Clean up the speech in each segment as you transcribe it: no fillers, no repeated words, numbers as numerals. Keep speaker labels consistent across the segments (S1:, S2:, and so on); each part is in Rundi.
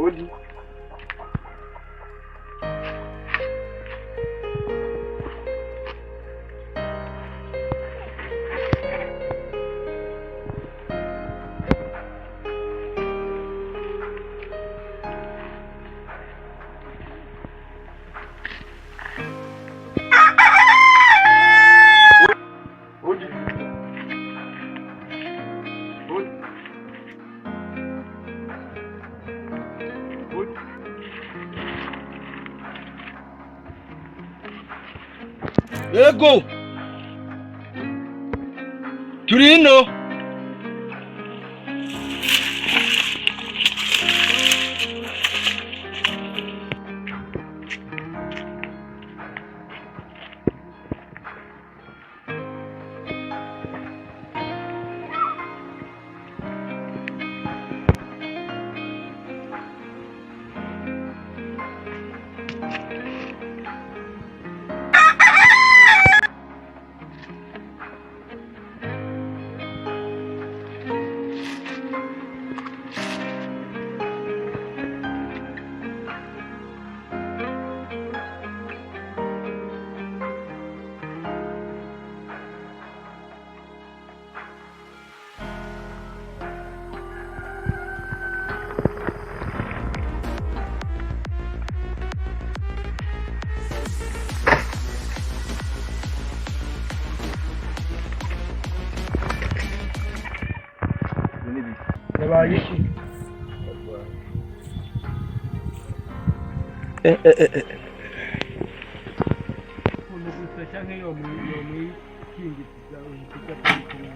S1: Odi.
S2: Ego! Turino!
S1: Yabaye iki? Umuntu gufasha nk'iyo muri kingi zawe kujya kumenya.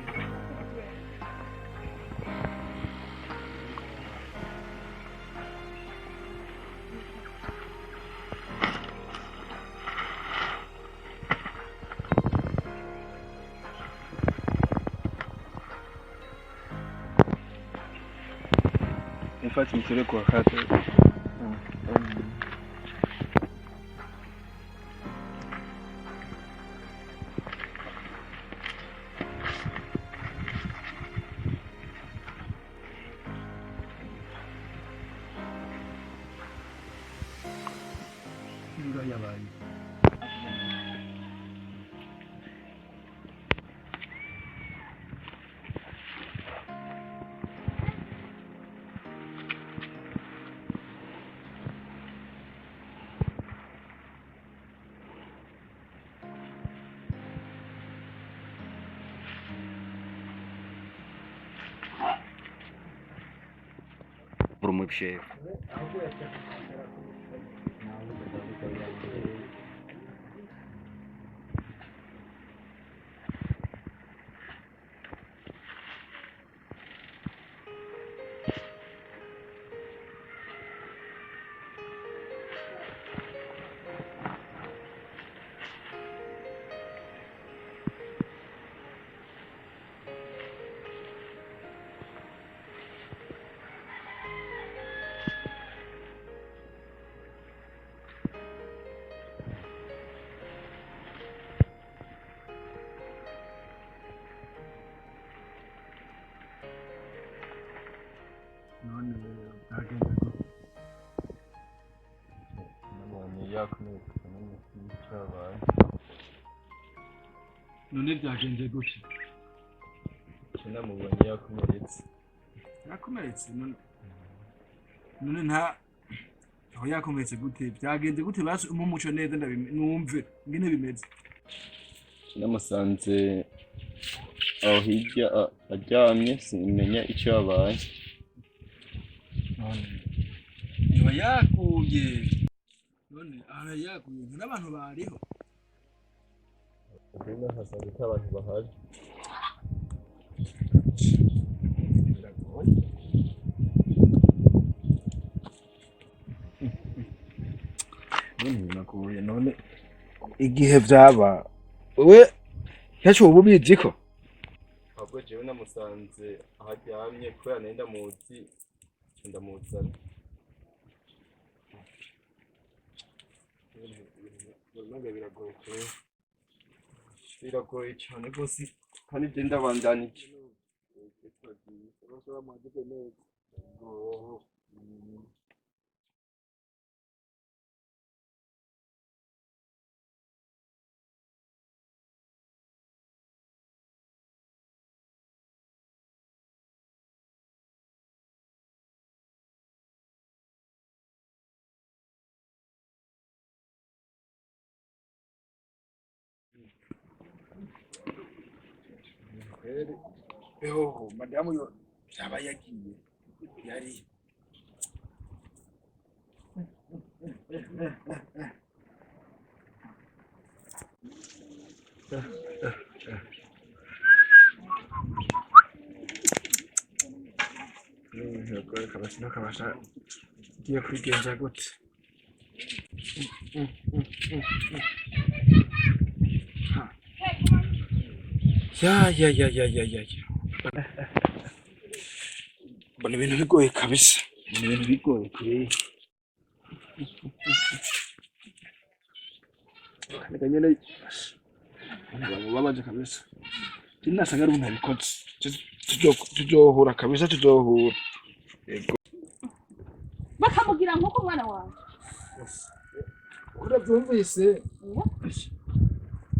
S2: Infatti mi sono corretto.
S1: Yabaye.
S2: Промивши.
S1: None bwagenze gute? None byagenze gute?
S2: Namubonye yakomeretse.
S1: Yakomeretse none nta aho yakomeretse gute? Byagenze gute basi umuco neza numve ngene bimeze.
S2: Namusanze aho hirya aryamye simenya icyo yabaye.
S1: Niba yakuye none aha yakuye n'abantu bariho.
S2: Ndabona hasanzwe ko abantu bahari.
S1: Nakuye none igihe byaba we yacu ububizi ko
S2: ahubwo jewe namusanze aho aryamye kubera nari ndamuzana. Biragoye cyane rwose kandi ibyo ndabandanije.
S1: Eho, madamu yo yaba yagiye. Yari. Kabasha giye kwigenza gute. Ya. Bana ibintu bigoye kabisa. Ibintu bigoye kure. Reka nyene babaje kabisa. Tinasanga ari ntabikoze. Tuzohura kabisa tuzohura. Yego.
S3: Bakamugira nkuko mwana wawe.
S1: Urabyumvise?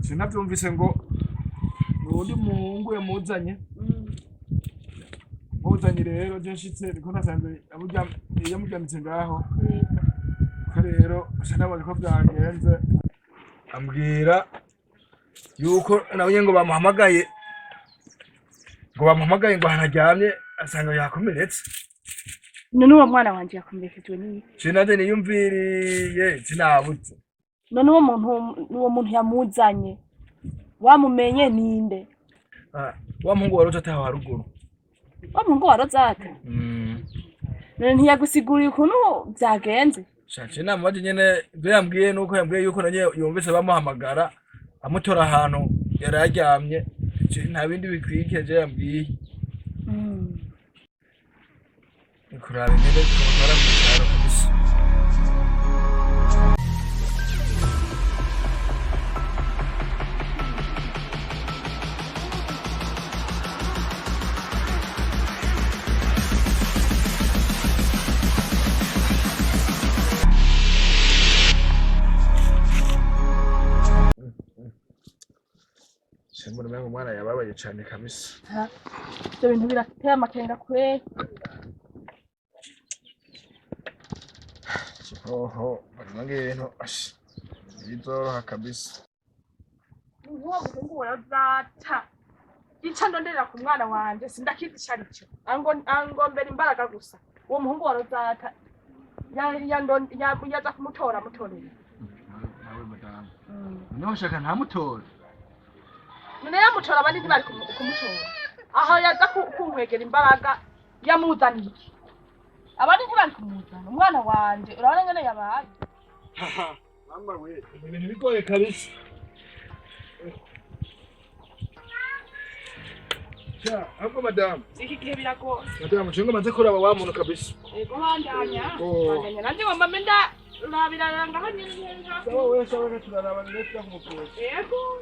S1: Sinabyumvise ngo undi muhungu yamuzanye. Muzanye rero je nshitse biko nasanze yamujyamitse ngaho. Ko rero sinabonye ko byangenze. Ambwira yuko nawe ngo bamuhamagaye ngo hanaryamye asanga yakomeretse.
S3: None uwo mwana wanje yakomerekejwe n'iki?
S1: Sinaje niyumviriye sinabuze.
S3: None uwo muntu yamuzanye wamumenye ninde?
S1: Wa muhungu waroza ataho haruguru.
S3: Wa muhungu waroza ata? None ntiyagusiguriye ukuntu byagenze?
S1: Shaje namaje nyene yambwiye nuko yambwiye yuko nanye yumvise bamuhamagara amutora ahantu yararyamye. Nta bindi bikwikeje yambwiye. Kurara nyene kumara mu cyaro kabisa. Sembona mwangu mwana yababaye cyane kabisa.
S3: Ibyo bintu birateye amakenga kwe.
S1: Oho, barimwange ibintu bizoroha kabisa.
S3: Uwo muhungu warazata. Ica ndonderera ku mwana wanje sindakizi cyarico. Angombera imbaraga gusa. Uwo muhungu warazata. Yaza kumutora mutorera.
S1: Nawe madamu. Niho shaka ntamutora.
S3: None yamutora abandi ntibari kumutora. Aho yaza kunkwegera imbaraga yamuzaniye. Abandi ntibari kumuzana. Umwana wanje urabona ngene yabaye.
S1: Mama we, ibintu bigoye kabisa. Ja, hapo madam.
S3: Iki gihe biragoye.
S1: Madam, chenga manze kuraba wa muntu kabisa.
S3: Ego handanya. Handanya nanje ngomba menda urabiranga aho nyene.
S1: Sawa turaraba neza kumukuru.
S3: Ego.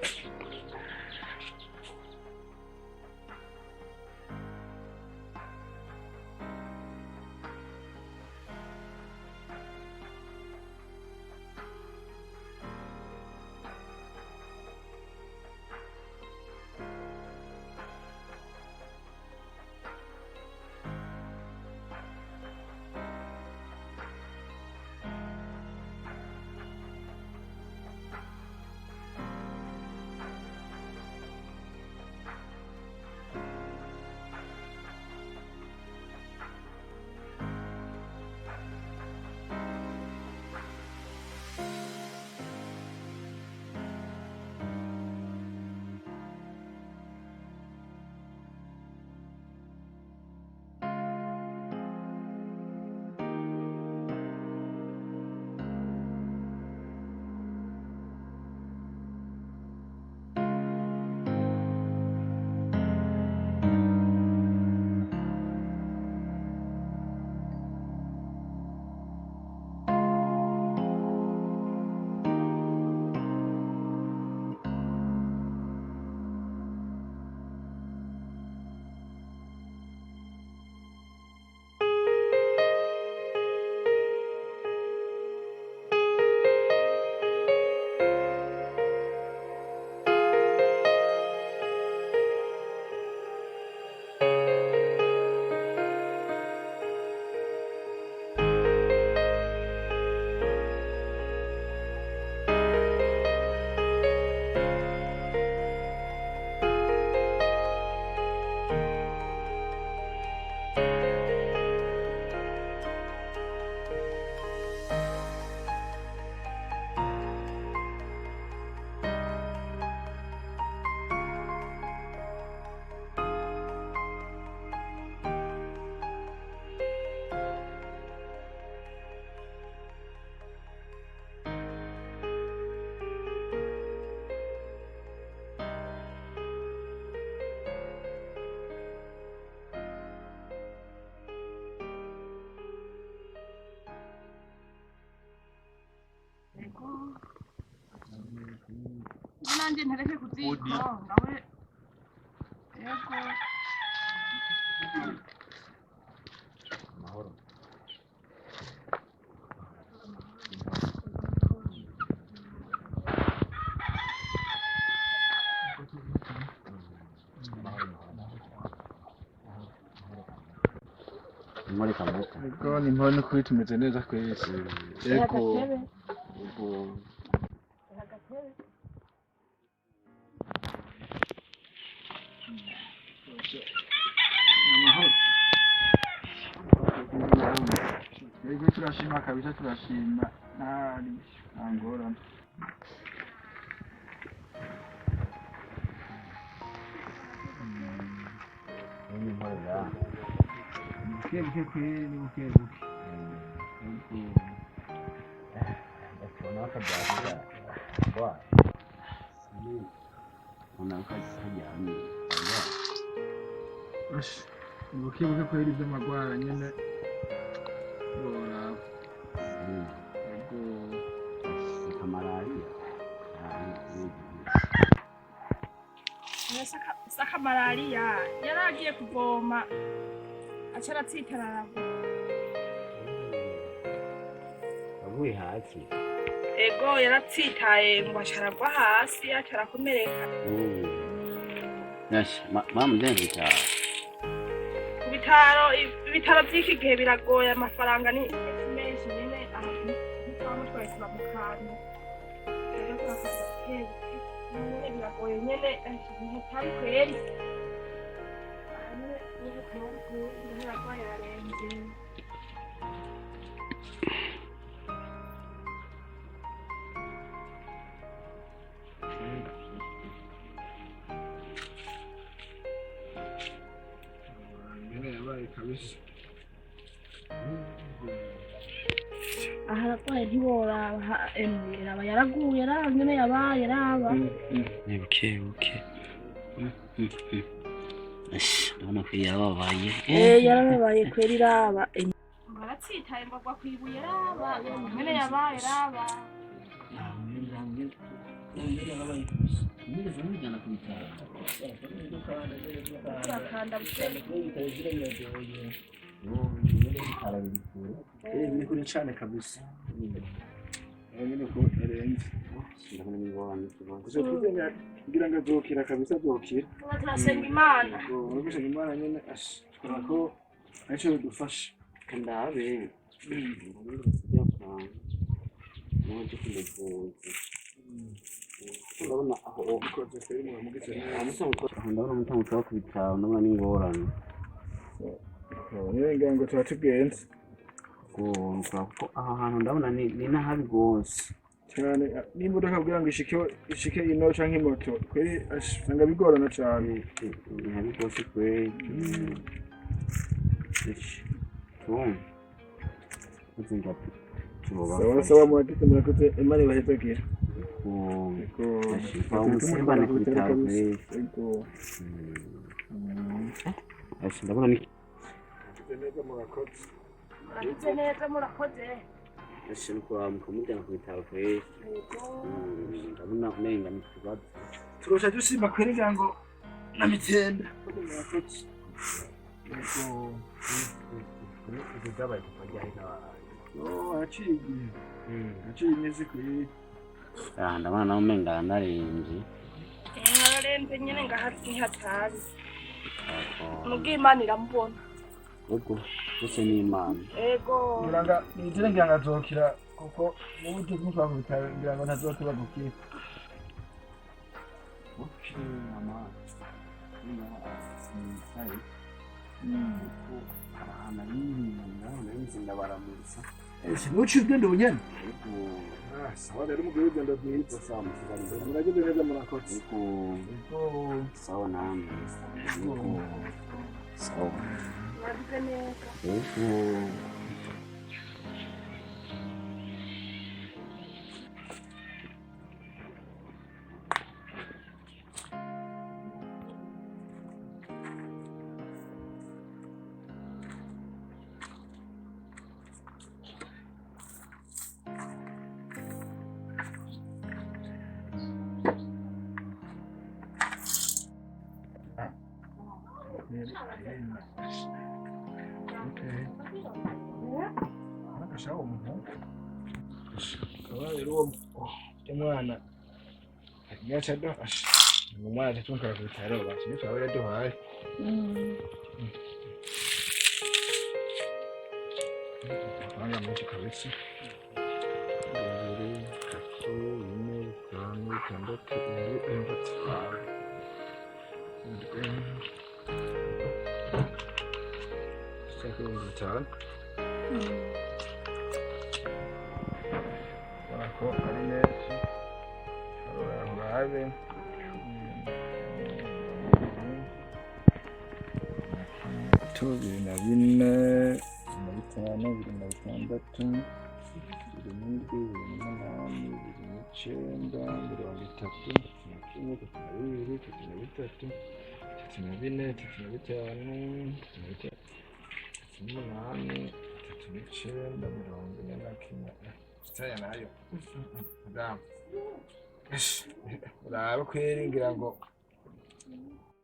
S3: nanjye ntereke ku ziko ngawe yego
S2: Mahoro. Muri kamuka.
S1: Ego ni mpano kuri tumeze neza kwese. Ego.
S2: Ego.
S1: Amahoro. Ego turashima kabisa turashima. Ntari angorana.
S2: Ni mpora.
S1: Buke kweli buke.
S2: Bakona akajaga. Bwa. Ni unakajyamye.
S1: Ash. Buke kweli by'amagwara nyene. Bora. Ego.
S2: Kamarari.
S3: saka malariya yaragiye kuvoma acara atsitarara
S2: Avuye hasi.
S3: ego yaratsitaye ngo acaragwa hasi acara komereka
S2: Yash, mama ndenze cyane.
S3: ku ibitaro by'iki gihe biragoye amafaranga ni menshi nyine ahantu twamutwaye tuba mu kantu rero turakaza nyine biragoye nyine ntitari kweri ararwaye ararembye ahararwaye ntiworaba raba yaraguye raba nyine yabaye raba
S2: Ni buke. Ndabona ko yababaye.
S3: yarababaye kweri raba baratsitaye ngo agwa kwibuye raba nyine yabaye raba turakanda
S1: Ni kuri cyane kabisa. Nyine ko arenze. Kuzokugenda kugira ngo azokira kabisa azokira.
S3: turasenga imana
S1: Urabisha Imana nyine ashobora ko aricyo bidufasha.
S2: Kandabe. Ndabona aho
S1: Ukoze feri mu mugize.
S2: ndabona umutungo ushobora kubitaba ndabona n'ingorane.
S1: Nyine ngo turatugenze.
S2: Kuko aha hantu ndabona ni nahabi rwose
S1: Cyane n'imodoka kugira ngo ishike ino canke imoto kweri asanga bigorana cyane.
S2: ni habi rwose kweli.
S1: Sawa murakoze Imana ibahezagira.
S2: Umusimbane ku bitaro kweli. Ndabona ni
S3: muragize neza murakoze
S2: mukamujyana ku bitaro kweli. Ndabona umenga ni ikibazo.
S1: Turosha dusimba kweri ngo na mitenda. Murakoze.
S2: Byabaye kuva ryari n'abantu.
S1: Aciye imeze kweri.
S2: Ndabona nawe umenga aranarembye.
S3: ararembye nyine ngaha ntihatari mubwiye Imana iramubona
S2: Ego, byose ni Imana.
S3: ego
S1: Ngira ngo azokira kuko mu buryo bw'uko bitaro ngira ngo ntazokira gukira.
S2: Mama. Ndabaramuza.
S1: Nuci ubwende bunyene.
S2: Sawa rero umugabo ugenda bwiza sawa mukizana.
S1: Muragize neza murakoze.
S2: Sawa namwe. Sawa.
S3: muragize neza
S1: Okay. Nakashaho umuntu. Rero umwana yacha do umwana atunka ku bitaro basi ni twawe duhaye. Anga mucho kabisa. Return. Ako ari neza. Arabe. Bibiri na bine, na bitanu, bibiri na bitandatu, bibiri n'indwi, bibiri n'umunani, bibiri n'icenda, mirongo itatu, na kimwe, tatu na bibiri, tatu na bitatu, tatu na bine, tatu na bitanu, tatu n'umunani, tatu n'icenda, mirongo ine na kimwe. Saya nayo. Urabe kwiringira ngo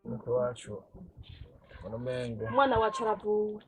S1: umutwe wacu umengo
S3: umwana wacu aravuwe.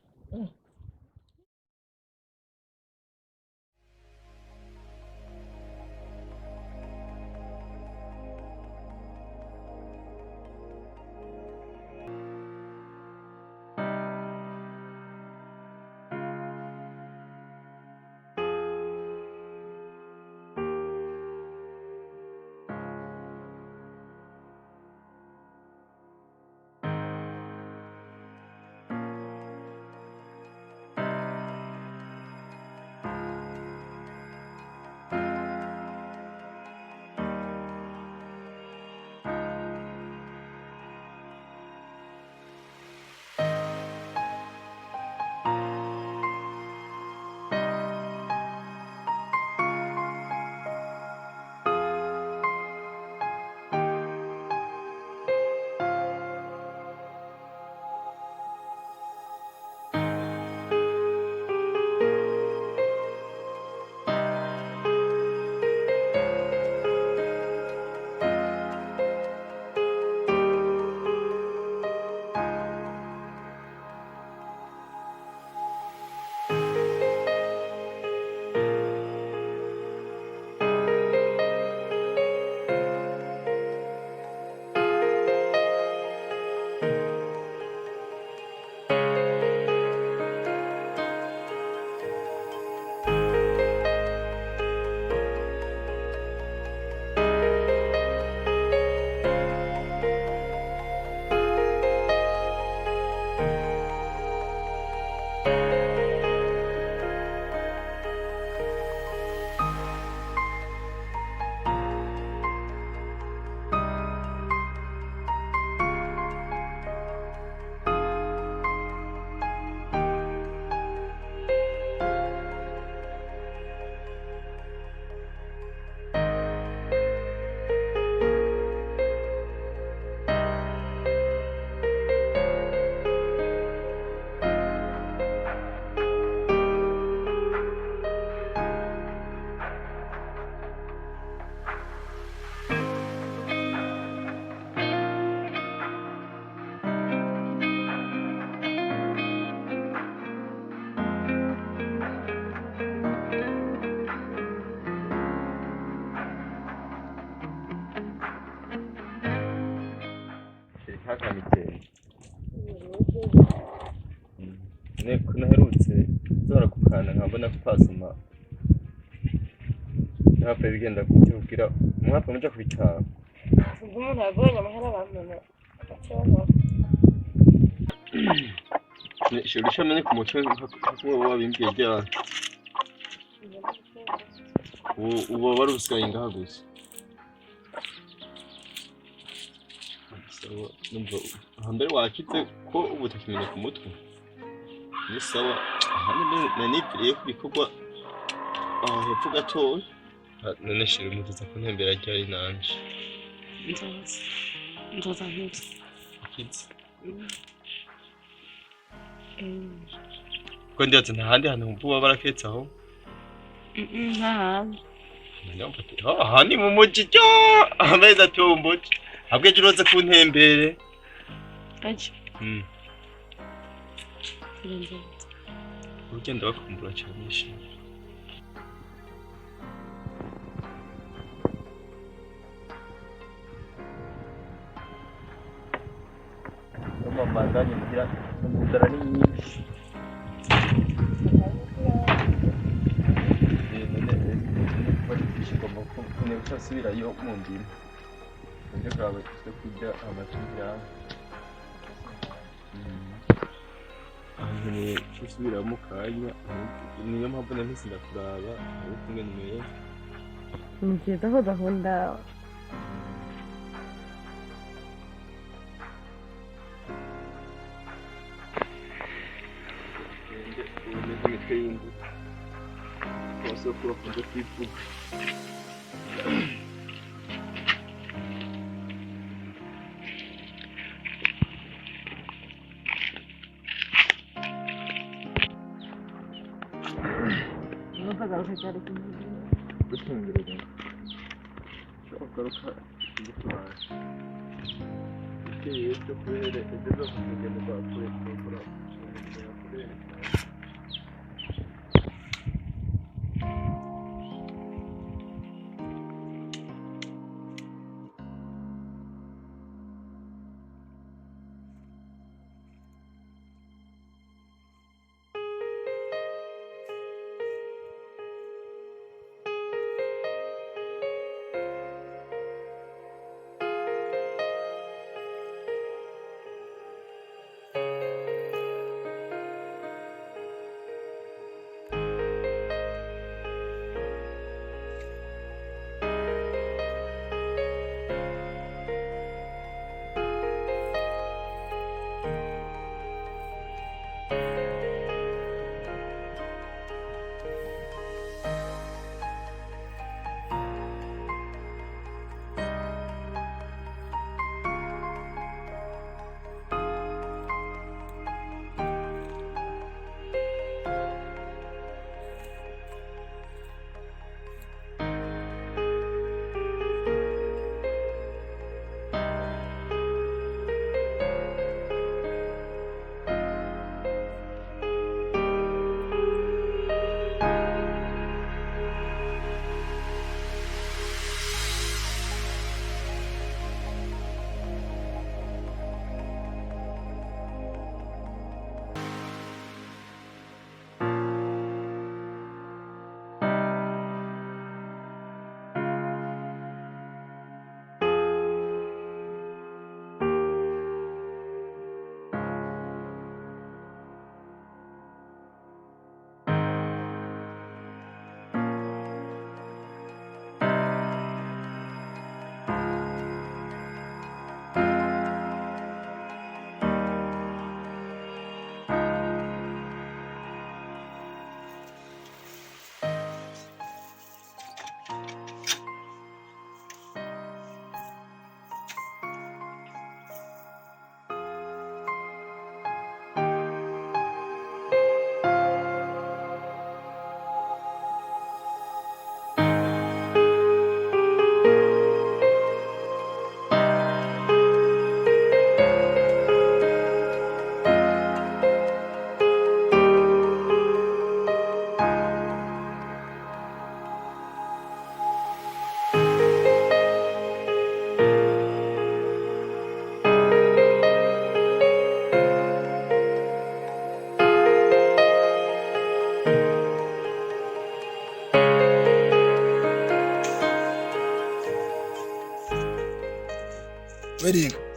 S1: Hakamite. Ne kunaherutse zora kukana nkabona kupasuma. Hape bigenda kugira mwapfa muja kubitaba.
S3: Umuntu yabonye amahera bamena. Acyaba.
S1: Shirisha menye ku mutwe nk'uwo wabimbwiye rya. Uwo wari usigaye ngaha gusa. Numva hambere wakitse ko ubu takimenya ku mutwe ni sawa hano nanibriye kubikorwa hepfo gatoya none shira umutuza ku ntembera ryari nanje
S3: Nzoza nk'iki.
S1: kids ko ndiyaze ntahandi hantu mvuba baraketse aho
S3: Ntahandi.
S1: Hani mu muji cyo ameza tomboje abwe jiroze ku ntembere
S3: Aje.
S1: urugendo bakumbura cyane yishimye.
S4: Mama ndani mugira inzara ni nyinshi. Bari kwishigoma ko utasubirayo mu ndimo. Nje kawe tujye kurya amatunda. Ni usubira mu kanya niyo mpamvu nahise ndakuraba ari kumwe n'umwe.
S3: Ngiye aho gahunda
S4: Posso colocar aqui tudo.
S3: não pagar o recado aqui.
S4: Deixa eu ver. Eu quero falar. Que isso eu fui ele deu um pouco para
S1: Linka.